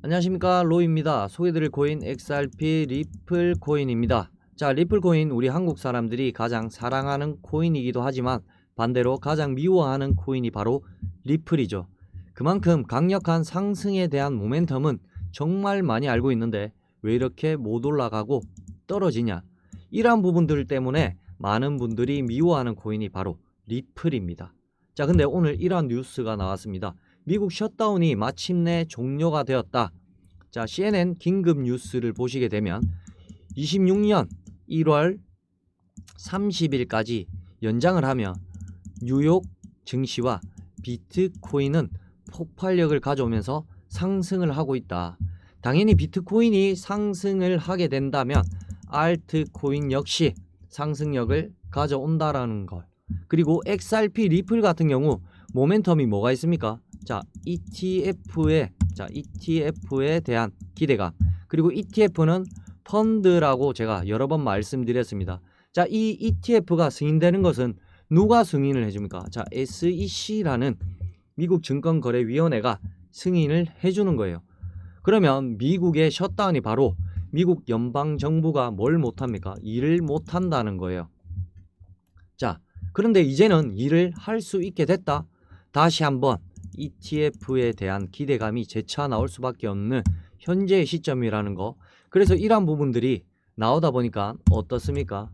안녕하십니까, 로이입니다. 소개드릴 코인 XRP 리플 코인입니다. 자, 리플 코인 우리 한국 사람들이 가장 사랑하는 코인이기도 하지만 반대로 가장 미워하는 코인이 바로 리플이죠. 그만큼 강력한 상승에 대한 모멘텀은 정말 많이 알고 있는데 왜 이렇게 못 올라가고 떨어지냐, 이러한 부분들 때문에 많은 분들이 미워하는 코인이 바로 리플입니다. 자, 근데 오늘 이러한 뉴스가 나왔습니다. 미국 셧다운이 마침내 종료가 되었다. 자, CNN 긴급 뉴스를 보시게 되면 26년 1월 30일까지 연장을 하며 뉴욕 증시와 비트코인은 폭발력을 가져오면서 상승을 하고 있다. 당연히 비트코인이 상승을 하게 된다면 알트코인 역시 상승력을 가져온다라는 걸. 그리고 XRP 리플 같은 경우 모멘텀이 뭐가 있습니까? 자, ETF에 대한 기대감. 그리고 ETF는 펀드라고 제가 여러 번 말씀드렸습니다. 자, 이 ETF가 승인되는 것은 누가 승인을 해줍니까? 자, SEC라는 미국 증권거래위원회가 승인을 해주는 거예요. 그러면 미국의 셧다운이 바로 미국 연방정부가 뭘 못합니까? 일을 못한다는 거예요. 자, 그런데 이제는 일을 할 수 있게 됐다. 다시 한번 ETF에 대한 기대감이 재차 나올 수밖에 없는 현재의 시점이라는 거. 그래서 이러한 부분들이 나오다 보니까 어떻습니까?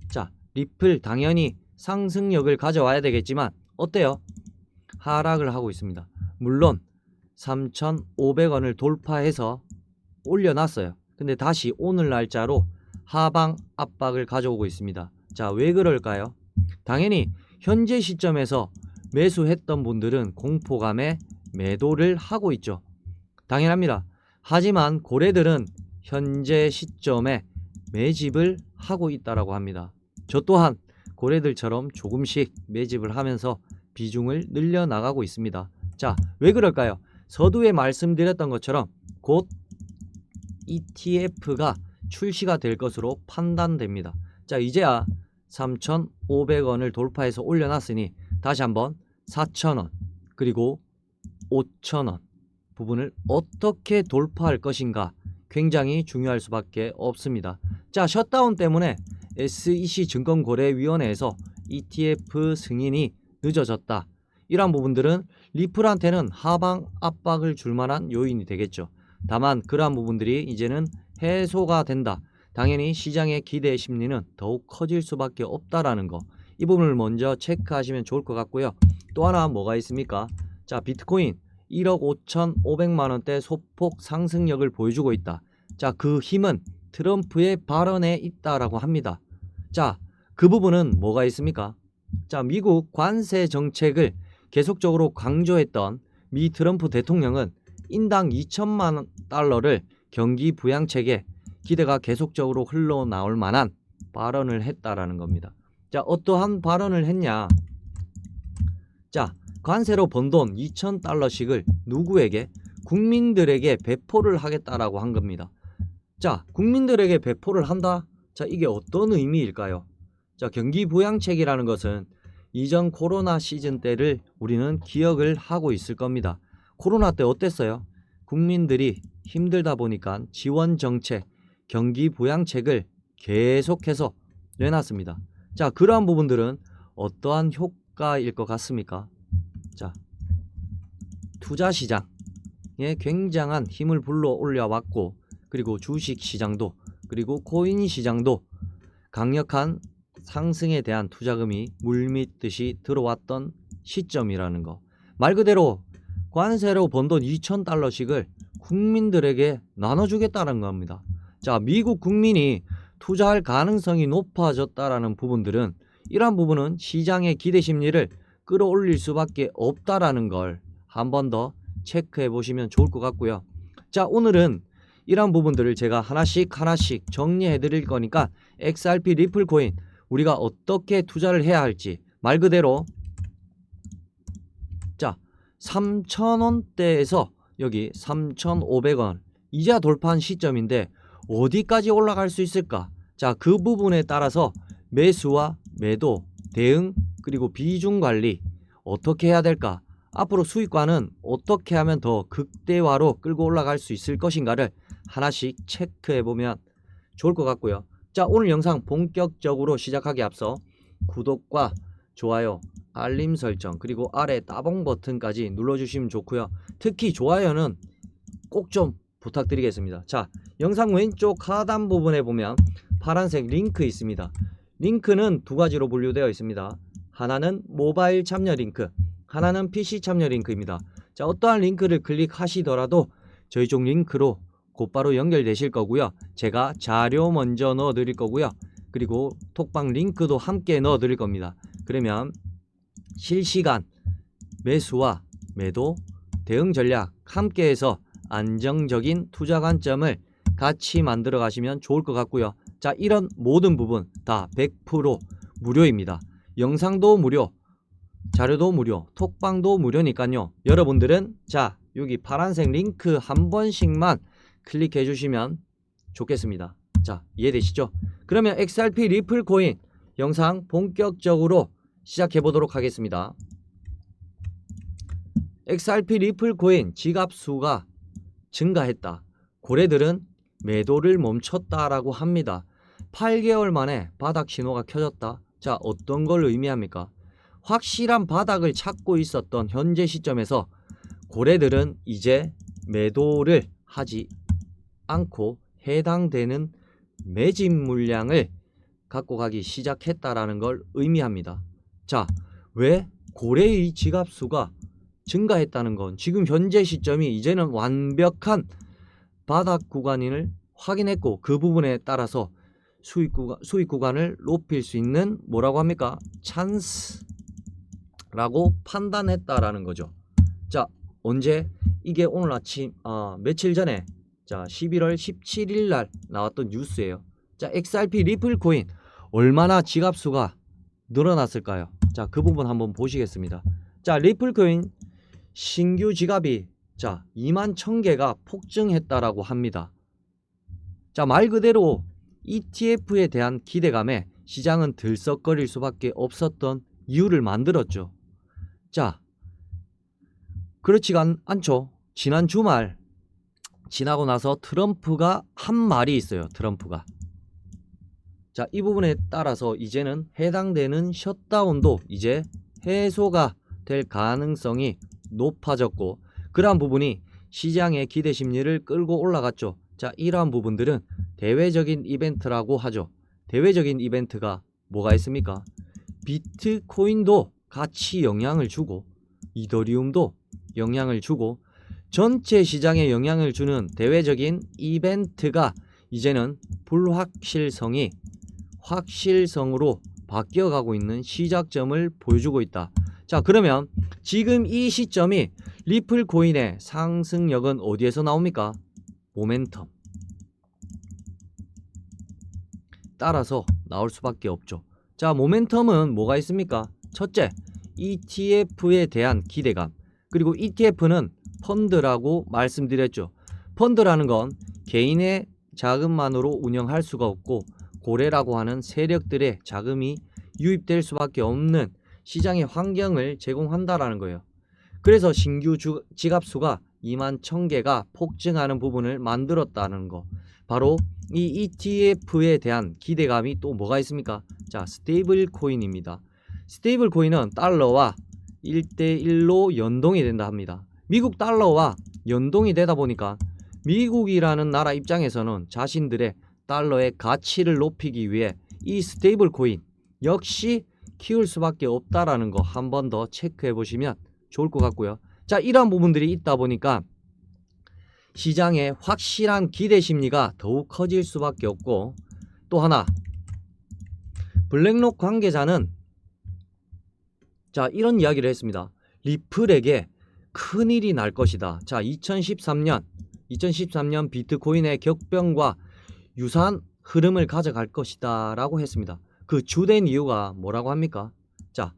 자, 리플 당연히 상승력을 가져와야 되겠지만 어때요? 하락을 하고 있습니다. 물론 3,500원을 돌파해서 올려놨어요. 근데 다시 오늘 날짜로 하방 압박을 가져오고 있습니다. 자, 왜 그럴까요? 당연히 현재 시점에서 매수했던 분들은 공포감에 매도를 하고 있죠. 당연합니다. 하지만 고래들은 현재 시점에 매집을 하고 있다라고 합니다. 저 또한 고래들처럼 조금씩 매집을 하면서 비중을 늘려나가고 있습니다. 자, 왜 그럴까요? 서두에 말씀드렸던 것처럼 곧 ETF가 출시가 될 것으로 판단됩니다. 자, 이제야 3,500원을 돌파해서 올려놨으니 다시 한번 4,000원 그리고 5,000원 부분을 어떻게 돌파할 것인가 굉장히 중요할 수밖에 없습니다. 자, 셧다운 때문에 SEC 증권거래위원회에서 ETF 승인이 늦어졌다. 이러한 부분들은 리플한테는 하방 압박을 줄 만한 요인이 되겠죠. 다만 그러한 부분들이 이제는 해소가 된다. 당연히 시장의 기대 심리는 더욱 커질 수밖에 없다라는 거. 이 부분을 먼저 체크하시면 좋을 것 같고요. 또 하나 뭐가 있습니까? 자, 비트코인 1억 5,500만원대 소폭 상승력을 보여주고 있다. 자, 그 힘은 트럼프의 발언에 있다라고 합니다. 자, 그 부분은 뭐가 있습니까? 자, 미국 관세 정책을 계속적으로 강조했던 미 트럼프 대통령은 인당 2천만 달러를 경기 부양책에 기대가 계속적으로 흘러나올 만한 발언을 했다라는 겁니다. 자, 어떠한 발언을 했냐? 자, 관세로 번 돈 2,000달러씩을 누구에게? 국민들에게 배포를 하겠다라고 한 겁니다. 자, 국민들에게 배포를 한다? 자, 이게 어떤 의미일까요? 자, 경기 부양책이라는 것은 이전 코로나 시즌 때를 우리는 기억을 하고 있을 겁니다. 코로나 때 어땠어요? 국민들이 힘들다 보니까 지원 정책, 경기 부양책을 계속해서 내놨습니다. 자, 그러한 부분들은 어떠한 효과일 것 같습니까? 자, 투자 시장에 굉장한 힘을 불러 올려왔고, 그리고 주식 시장도, 그리고 코인 시장도 강력한 상승에 대한 투자금이 물밀듯이 들어왔던 시점이라는 거. 말 그대로 관세로 번 돈 2,000달러씩을 국민들에게 나눠주겠다는 겁니다. 자, 미국 국민이 투자할 가능성이 높아졌다라는 부분들은, 이러한 부분은 시장의 기대 심리를 끌어올릴 수밖에 없다라는 걸 한 번 더 체크해 보시면 좋을 것 같고요. 자, 오늘은 이러한 부분들을 제가 하나씩 정리해 드릴 거니까 XRP 리플 코인 우리가 어떻게 투자를 해야 할지, 말 그대로 자, 3,000원대에서 여기 3,500원 이자 돌파한 시점인데 어디까지 올라갈 수 있을까? 자, 그 부분에 따라서 매수와 매도, 대응, 그리고 비중 관리 어떻게 해야 될까? 앞으로 수익과는 어떻게 하면 더 극대화로 끌고 올라갈 수 있을 것인가를 하나씩 체크해 보면 좋을 것 같고요. 자, 오늘 영상 본격적으로 시작하기 앞서 구독과 좋아요, 알림 설정, 그리고 아래 따봉 버튼까지 눌러주시면 좋고요. 특히 좋아요는 꼭 좀 부탁드리겠습니다. 자, 영상 왼쪽 하단 부분에 보면 파란색 링크 있습니다. 링크는 두 가지로 분류되어 있습니다. 하나는 모바일 참여 링크, 하나는 PC 참여 링크입니다. 자, 어떠한 링크를 클릭하시더라도 저희 쪽 링크로 곧바로 연결되실 거고요. 제가 자료 먼저 넣어 드릴 거고요. 그리고 톡방 링크도 함께 넣어 드릴 겁니다. 그러면 실시간 매수와 매도, 대응 전략 함께 해서 안정적인 투자 관점을 같이 만들어 가시면 좋을 것 같고요. 자, 이런 모든 부분 다 100% 무료입니다. 영상도 무료, 자료도 무료, 톡방도 무료니까요. 여러분들은 자, 여기 파란색 링크 한 번씩만 클릭해 주시면 좋겠습니다. 자, 이해되시죠? 그러면 XRP 리플 코인 영상 본격적으로 시작해 보도록 하겠습니다. XRP 리플 코인 지갑수가 증가했다. 고래들은 매도를 멈췄다라고 합니다. 8개월 만에 바닥 신호가 켜졌다. 자, 어떤 걸 의미합니까? 확실한 바닥을 찾고 있었던 현재 시점에서 고래들은 이제 매도를 하지 않고 해당되는 매집 물량을 갖고 가기 시작했다라는 걸 의미합니다. 자, 왜 고래의 지갑수가 증가했다는 건 지금 현재 시점이 이제는 완벽한 바닥 구간을 확인했고 그 부분에 따라서 수익 구간을 높일 수 있는 뭐라고 합니까? 찬스라고 판단했다라는 거죠. 자, 언제? 이게 오늘 아침 며칠 전에 자 11월 17일 날 나왔던 뉴스예요. 자, XRP 리플 코인 얼마나 지갑수가 늘어났을까요? 자, 그 부분 한번 보시겠습니다. 자, 리플 코인 신규 지갑이 자 21,000개가 폭증했다라고 합니다. 자, 말 그대로 ETF에 대한 기대감에 시장은 들썩거릴 수밖에 없었던 이유를 만들었죠. 자, 그렇지가 않죠. 지난 주말 지나고 나서 트럼프가 한 말이 있어요. 트럼프가 자, 이 부분에 따라서 이제는 해당되는 셧다운도 이제 해소가 될 가능성이 높아졌고 그러한 부분이 시장의 기대 심리를 끌고 올라갔죠. 자, 이러한 부분들은 대외적인 이벤트라고 하죠. 대외적인 이벤트가 뭐가 있습니까? 비트코인도 같이 영향을 주고 이더리움도 영향을 주고 전체 시장에 영향을 주는 대외적인 이벤트가 이제는 불확실성이 확실성으로 바뀌어가고 있는 시작점을 보여주고 있다. 자, 그러면 지금 이 시점이 리플 코인의 상승력은 어디에서 나옵니까? 모멘텀 따라서 나올 수밖에 없죠. 자, 모멘텀은 뭐가 있습니까? 첫째, ETF에 대한 기대감. 그리고 ETF는 펀드라고 말씀드렸죠. 펀드라는 건 개인의 자금만으로 운영할 수가 없고 고래라고 하는 세력들의 자금이 유입될 수밖에 없는 시장의 환경을 제공한다라는 거예요. 그래서 신규 지갑수가 21,000개가 폭증하는 부분을 만들었다는 거. 바로 이 ETF에 대한 기대감이 또 뭐가 있습니까? 자, 스테이블 코인입니다. 스테이블 코인은 달러와 1대1로 연동이 된다 합니다. 미국 달러와 연동이 되다 보니까 미국이라는 나라 입장에서는 자신들의 달러의 가치를 높이기 위해 이 스테이블 코인 역시 키울 수밖에 없다라는 거 한 번 더 체크해 보시면 좋을 것 같고요. 자, 이러한 부분들이 있다 보니까 시장의 확실한 기대 심리가 더욱 커질 수밖에 없고 또 하나 블랙록 관계자는 자, 이런 이야기를 했습니다. 리플에게 큰일이 날 것이다. 자, 2013년 비트코인의 격변과 유사한 흐름을 가져갈 것이다 라고 했습니다. 그 주된 이유가 뭐라고 합니까? 자,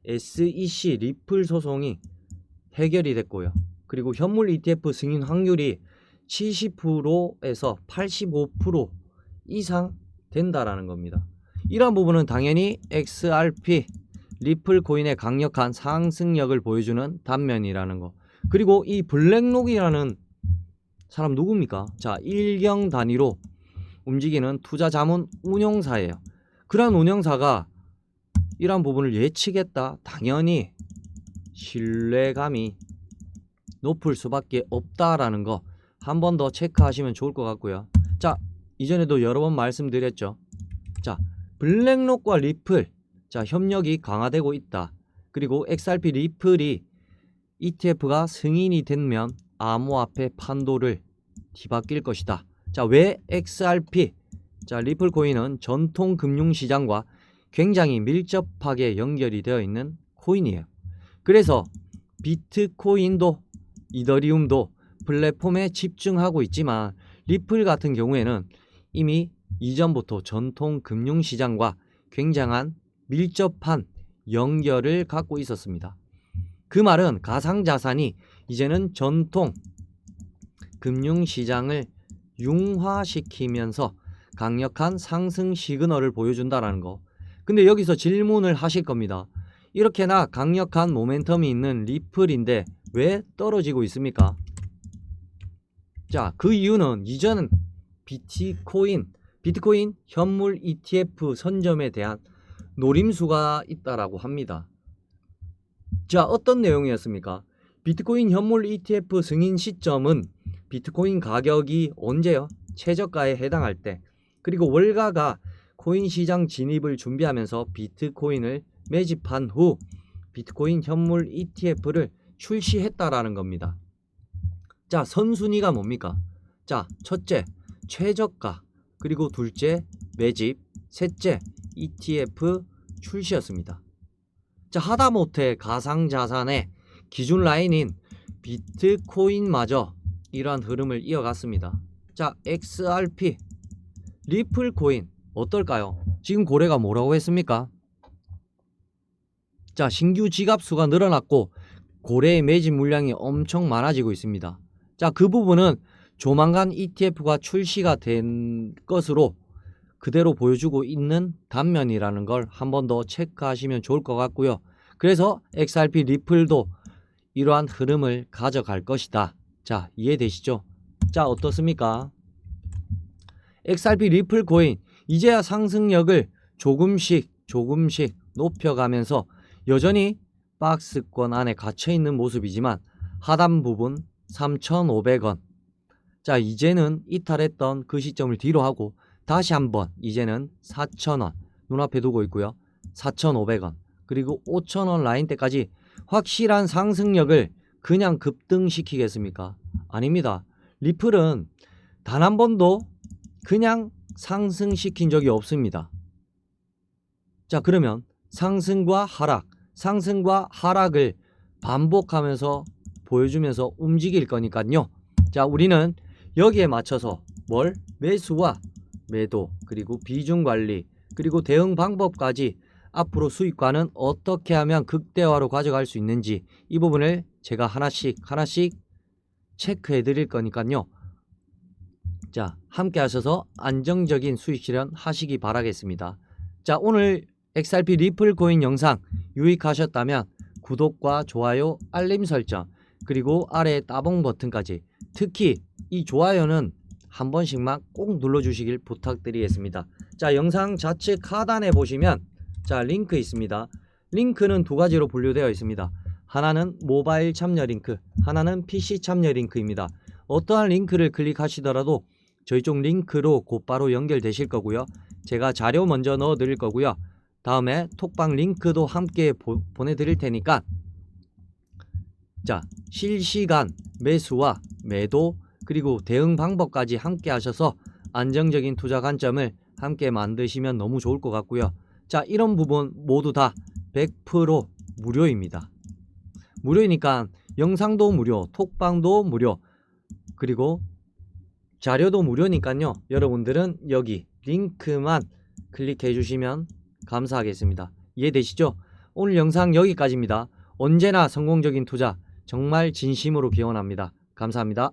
SEC 리플 소송이 해결이 됐고요. 그리고 현물 ETF 승인 확률이 70%에서 85% 이상 된다라는 겁니다. 이러한 부분은 당연히 XRP 리플 코인의 강력한 상승력을 보여주는 단면이라는 거. 그리고 이 블랙록이라는 사람 누굽니까? 자, 일경 단위로 움직이는 투자 자문 운용사예요. 그런 운용사가 이러한 부분을 예측했다. 당연히 신뢰감이 높을 수밖에 없다라는 거 한 번 더 체크하시면 좋을 것 같고요. 자, 이전에도 여러 번 말씀드렸죠. 자, 블랙록과 리플, 자, 협력이 강화되고 있다. 그리고 XRP 리플이 ETF가 승인이 되면 암호화폐 판도를 뒤바뀔 것이다. 자, 왜 XRP? 자, 리플 코인은 전통 금융시장과 굉장히 밀접하게 연결이 되어 있는 코인이에요. 그래서 비트코인도 이더리움도 플랫폼에 집중하고 있지만 리플 같은 경우에는 이미 이전부터 전통 금융시장과 굉장한 밀접한 연결을 갖고 있었습니다. 그 말은 가상자산이 이제는 전통 금융시장을 융화시키면서 강력한 상승 시그널을 보여준다는 거. 근데 여기서 질문을 하실 겁니다. 이렇게나 강력한 모멘텀이 있는 리플인데 왜 떨어지고 있습니까? 자, 그 이유는 이전은 비트코인 현물 ETF 선점에 대한 노림수가 있다라고 합니다. 자, 어떤 내용이었습니까? 비트코인 현물 ETF 승인 시점은 비트코인 가격이 언제요? 최저가에 해당할 때, 그리고 월가가 코인 시장 진입을 준비하면서 비트코인을 매집한 후 비트코인 현물 ETF를 출시했다라는 겁니다. 자, 선순위가 뭡니까? 자, 첫째, 최저가, 그리고 둘째, 매집, 셋째, ETF 출시였습니다. 자, 하다못해 가상자산의 기준 라인인 비트코인마저 이러한 흐름을 이어갔습니다. 자, XRP, 리플 코인 어떨까요? 지금 고래가 뭐라고 했습니까? 자, 신규 지갑 수가 늘어났고 고래의 매집 물량이 엄청 많아지고 있습니다. 자, 그 부분은 조만간 ETF가 출시가 된 것으로 그대로 보여주고 있는 단면이라는 걸 한 번 더 체크하시면 좋을 것 같고요. 그래서 XRP 리플도 이러한 흐름을 가져갈 것이다. 자, 이해되시죠? 자, 어떻습니까? XRP 리플 코인 이제야 상승력을 조금씩 높여가면서 여전히 박스권 안에 갇혀있는 모습이지만 하단 부분 3,500원. 자, 이제는 이탈했던 그 시점을 뒤로 하고 다시 한번 이제는 4,000원 눈앞에 두고 있고요. 4,500원 그리고 5,000원 라인대까지 확실한 상승력을 그냥 급등시키겠습니까? 아닙니다. 리플은 단 한 번도 그냥 상승시킨 적이 없습니다. 자, 그러면 상승과 하락을 반복하면서 보여주면서 움직일 거니까요. 자, 우리는 여기에 맞춰서 매수와 매도, 그리고 비중 관리, 그리고 대응 방법까지 앞으로 수익과는 어떻게 하면 극대화로 가져갈 수 있는지 이 부분을 제가 하나씩 체크해 드릴 거니까요. 자, 함께 하셔서 안정적인 수익 실현 하시기 바라겠습니다. 자, 오늘 XRP 리플 코인 영상 유익하셨다면 구독과 좋아요, 알림 설정, 그리고 아래 따봉 버튼까지, 특히 이 좋아요는 한 번씩만 꼭 눌러주시길 부탁드리겠습니다. 자, 영상 좌측 하단에 보시면 자, 링크 있습니다. 링크는 두 가지로 분류되어 있습니다. 하나는 모바일 참여 링크, 하나는 PC 참여 링크입니다. 어떠한 링크를 클릭하시더라도 저희 쪽 링크로 곧바로 연결되실 거고요. 제가 자료 먼저 넣어 드릴 거고요. 다음에 톡방 링크도 함께 보내드릴 테니까 자, 실시간 매수와 매도, 그리고 대응 방법까지 함께 하셔서 안정적인 투자 관점을 함께 만드시면 너무 좋을 것 같고요. 자, 이런 부분 모두 다 100% 무료입니다. 무료이니까 영상도 무료, 톡방도 무료, 그리고 자료도 무료니까요. 여러분들은 여기 링크만 클릭해 주시면 감사하겠습니다. 이해되시죠? 오늘 영상 여기까지입니다. 언제나 성공적인 투자 정말 진심으로 기원합니다. 감사합니다.